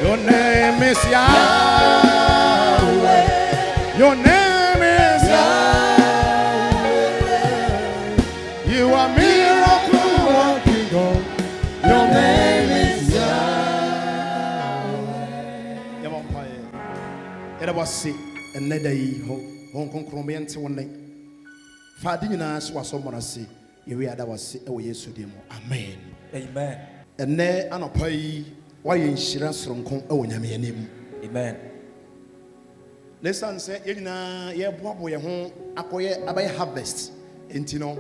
Your name is Yahweh. Your name is Yahweh. You are miracle working God. Your name is Yahweh. Yama was sick and Nedai Hong Kong Chromian one night. Fadina was someone I see. You are that was sick away yesterday. Amen. Amen. And ne anopai why in Shiraz from Kong Onyamianim. Amen. Listen, say, ye boy home, akoye abay harvest. Intino,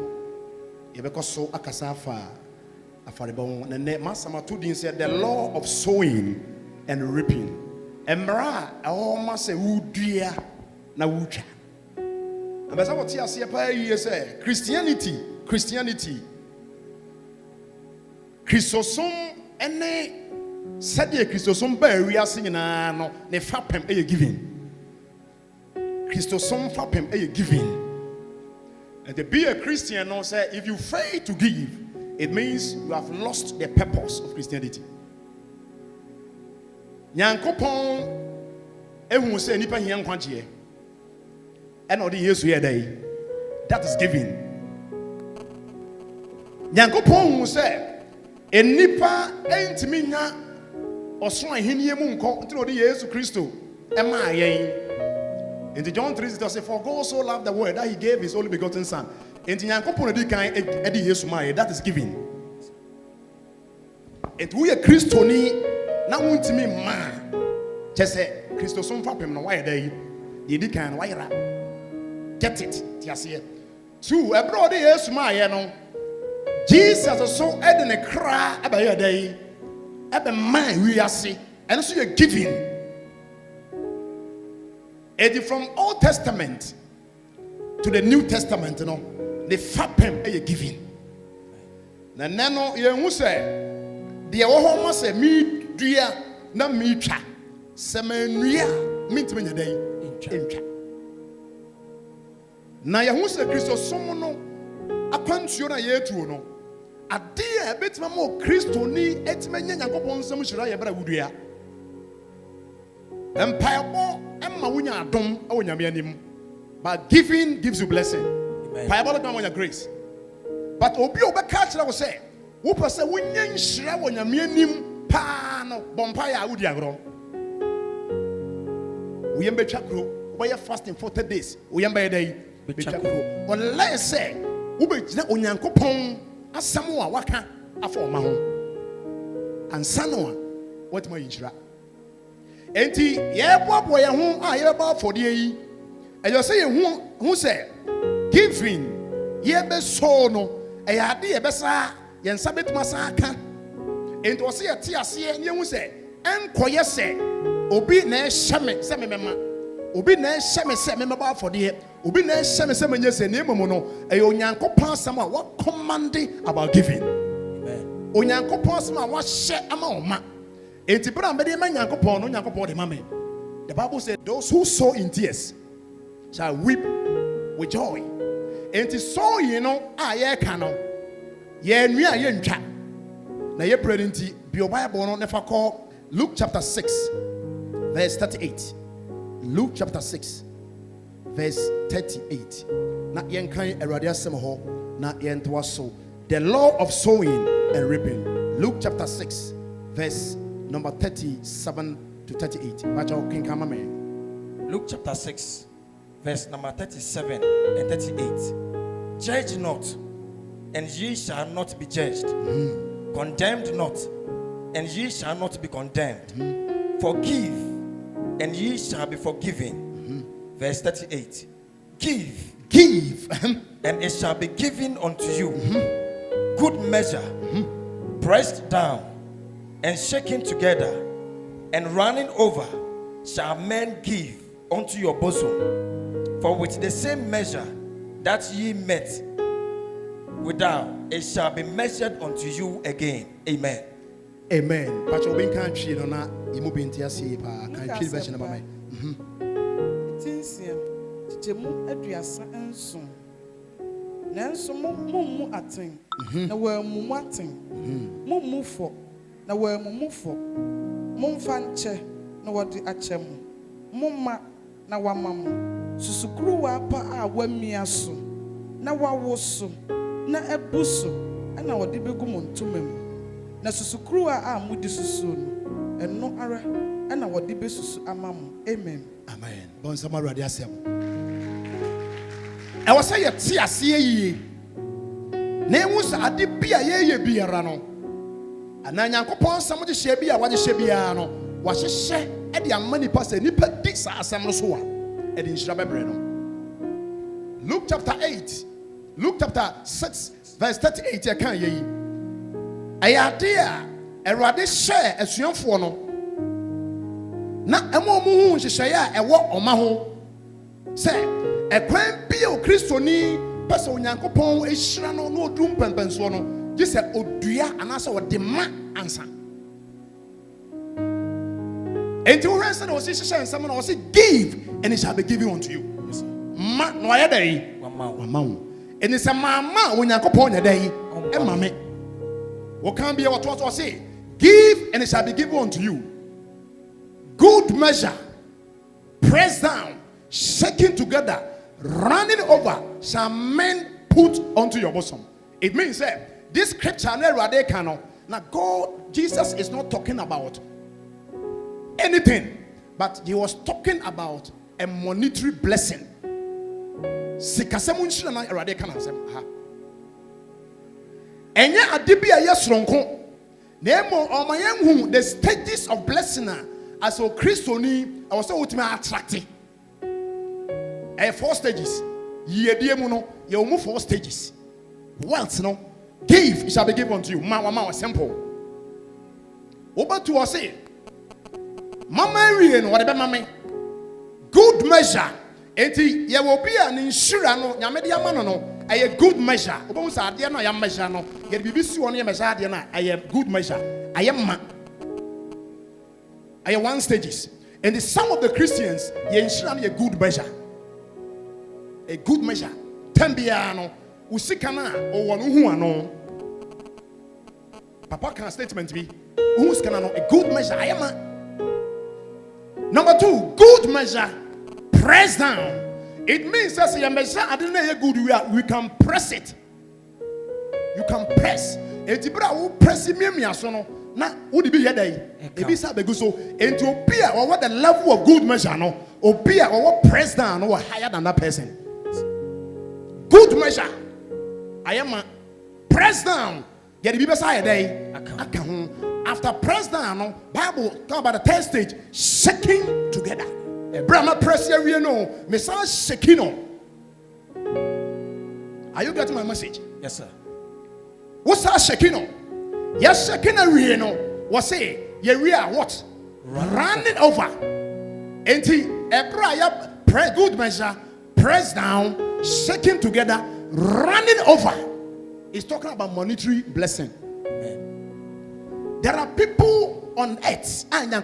because so akasafa, afaribon, and ne Masama Tudin said the law of sowing and reaping. Emra, almost a wood dear, na wucha. And that's what I say, Christianity, Christosum, and said the Christosum we are singing, no, ne fapem a giving. Christosum fapem a giving. And to be a Christian, no, say, if you fail to give, it means you have lost the purpose of Christianity. Nyankopon, ehun say nipa hian kwaje. And all the years we are there, that is giving. Nyankopon who say, a nipa ain't minya or so in him until the years of Christo. Am I? In the John 3, it says, for God so loved the world that he gave his only begotten son. In the Nyankopon di kan edi yesu mai, that is giving. And we are Christo ni na untimi man. Just say Christo son fapem no why there. Ye di kan why ra. Get it. Tiasie. Two, abroad the yesu mai no. Jesus so eden a cry about your day. Ebe man we are see. And so you're giving. And from Old Testament to the New Testament, you know, the fapem are giving. Na nano ye hu say the wo say me dua na me twa. Se manua mintime nya dai entwa. Na ye hu say Kristo som no akwantuo na ye tuo no. Ade a betima mo Kristo ni etima nya Yakobon nsam hyira ye bra wudua. Empire Emma wunya adom e wonyame anim. But giving gives you blessing. Bible come on your grace. But obi obeka kira wo say, wo pese wunya nhyira wonyame anim pa no bompa ya wudi agro. We yembe twakro, we are fasting for 30 days. We yembe dey be twakro. Unless say wo be gina onyankopon asamo a waka afọ ma ho. Ansa no a what ma yinhyira. Enti ye bobo ye ho a ye ba for de yi. E yo say ye hu say giving ye be so no e ya de ye be sa ye nsa betuma sa aka. Enti o say ye ti ase ye hu say enkoye say obi na ehye me se me mema. Obi na ehye me se me ba for de. Obi na ehye me se menye se na emomo no e onyankopon asam a what commanding about giving. Amen. Onyankopon asam a what hye ama oma. The Bible said, those who sow in tears shall weep with joy. And to sow, you know, ye cano. Ye nua ye ncha. Na ye pray into your Bible no never call Luke chapter 6, verse 38. Luke chapter 6, verse 38. Na yen kan erade asem ho, na yen to so. The law of sowing and reaping. Luke chapter 6, verse number 37 to 38. Luke chapter 6, verse number 37 and 38. Judge not, and ye shall not be judged. Condemned not, and ye shall not be condemned. Forgive, and ye shall be forgiven. Verse 38. Give, and it shall be given unto you. Good measure, pressed down and shaken together and running over shall men give unto your bosom. For with the same measure that ye met without, it shall be measured unto you again. Amen. Amen. Pacho ben country no na imu binti asi pa country version about me. Tinsia titemu aduasa enso. Nanso mu aten na wa mu aten. Mu fo na wa mu fo. momfa nkyɛ na wɔde akyɛ mo momma na wama mo susukuruwa pa a wamia so na wawo so na ebu so na wɔde begu mo ntoma mu na susukuruwa a mudi susu no ɛno ara na wɔde besusu ama mo amen amen bon sama awurade asɛm ɛwɔ sɛ yɛte aseɛ yie na ehu sɛ ade bi a yɛyɛ biara no ana nyankopɔn nsɛm de hyɛ bi a wɔde hyɛ biara no wɔahyehyɛ ɛde ama nipa sɛ nipa di saa asɛm no so a ɛde nhyira bɛbrɛ no Luke chapter 6 verse 38 yɛka yɛ yi ɛyɛ ade a awurade hyɛ asuafoɔ no na ɛmo hu nhyehyɛeɛ a ɛwɔ ɔma ho sɛ ɛkwan bi a kristoni pɛ sɛ onyankopɔn ahyira no na ɔduru mpɛmpɛnsoɔ no gye sɛ odua anaasɛ ɔde ma ansa enti wohwɛ sɛ na ɔsi hyehyɛ nsɛm na ɔsi give and it shall be given unto you ma na ɔyɛ dɛ yi wama wo ɛni sɛ maama onyankopɔn nyɛ dɛ yi ɛma me wɔkan bi wɔtoa so ɔsi give and it shall be given unto you good measure pressed down shaken together running over shall men put onto your bosom. It means that this scripture now God, Jesus is not talking about anything, but he was talking about a monetary blessing. Enya adibi a yesronko nemo omayenhu the stages of blessing as a Christian I was so ultimately attractive. 4 stages. Ye no, you move 4 stages. Wealth, no, give, it shall be given unto you. Mama, simple. Over to us, say, Mama, whatever, Mamma, good measure. Eti, ye will be an insurer, no, Yamedia Manono, a good measure. Almost a dear, I am measure, no, yet BBC on your measure, I am good measure. I am 1 stages. And the some of the Christians, ye ensure a good measure. A good measure. Tembiano, usikana, or one who ano. Papa can statement be who's can know a good measure. I am number 2, good measure. Press down. It means that a measure I didn't know good we can press it. You can press. Etibra will press me asono. Na would be here day. If you say so into appear or what the level of good measure no appear or what press down or higher than that person. Good measure. I am a press down. Get the beside day. After press down, Bible talk about the 3rd stage, shaking together. Brahma press here, you know, Messiah shaking on. Are you getting my message? Yes, sir. What's that shaking on? Yes, shaking a real was say, ye real what? Running over. Ain't he? A good measure, press down, shaking together, running over. It's talking about monetary blessing. Amen. There are people on earth and there are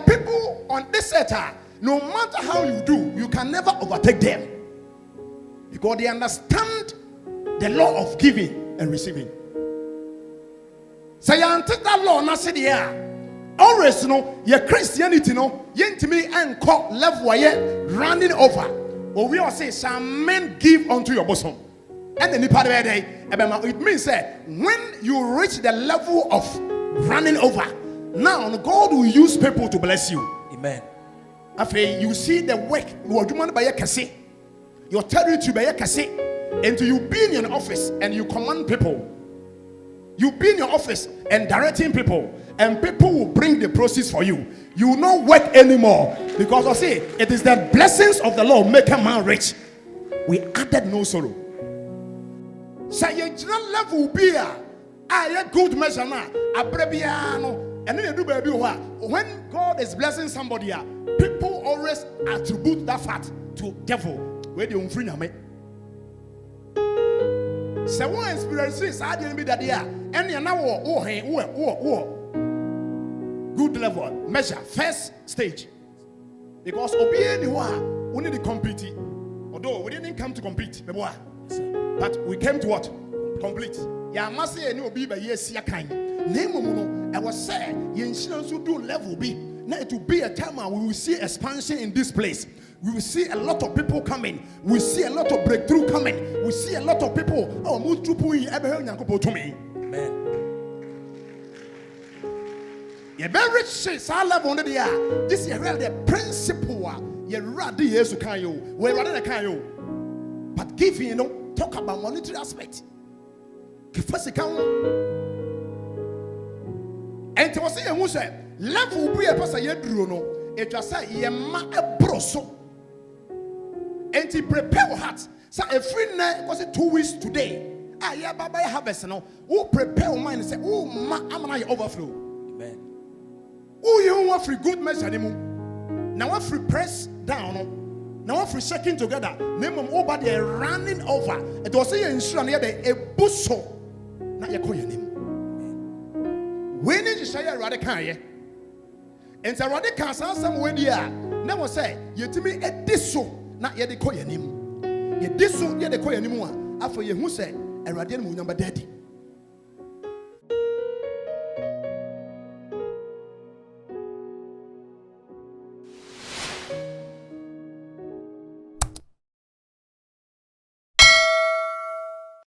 people on this earth, no matter how you do, you can never overtake them because they understand the law of giving and receiving. So you take that law and say there. Always know your Christianity no yentimi and call level where running over. Or we all say some men give unto your bosom. And then it means that when you reach the level of running over, now God will use people to bless you. Amen. After you see the work your territory by and you be in your office and you command people. You be in your office and directing people, and people will bring the proceeds for you. You will not work anymore because I say it is the blessings of the Lord make a man rich. We added no sorrow. So your level will be a good measure now. And then you do baby when God is blessing somebody, people always attribute that fact to devil. Where they unfree me. So one experience is I didn't be that year. And you now good level measure 1st stage. Because obeying we need to compete. Although we didn't come to compete, but we came to what? Complete. Ya must say any obi by yes ya kind. na mmom no ɛwɔ sɛ yɛnhyira nso do level bi na it will be a time where we will see expansion in this place. We will see a lot of people coming. We will see a lot of breakthrough coming. We will see a lot of people. Oh, move to me. Amen. You very rich. Sa level on the this is the principle. You rather yes to can you. We rather can you. But give you know talk about monetary aspect. First account. And to say who say level be a person yedru no. It just say ye ma e broso. And to prepare your heart. So every night was it 2 weeks today. Ah, yeah, Baba harvest no. Who prepare your mind and say, oh, I'm gonna overflow. Amen. Who you want free good measure anymore? Now what free press down. Now what free shaking together. Name over there running over. It was saying insurance here a busso. Now you call your name. When did you say you're radical? And so radical some way there. Never say you to me a disso. Na ye de koye nim ye diso ye de koye nim a afọ ye hu se awurade no nyamba daddy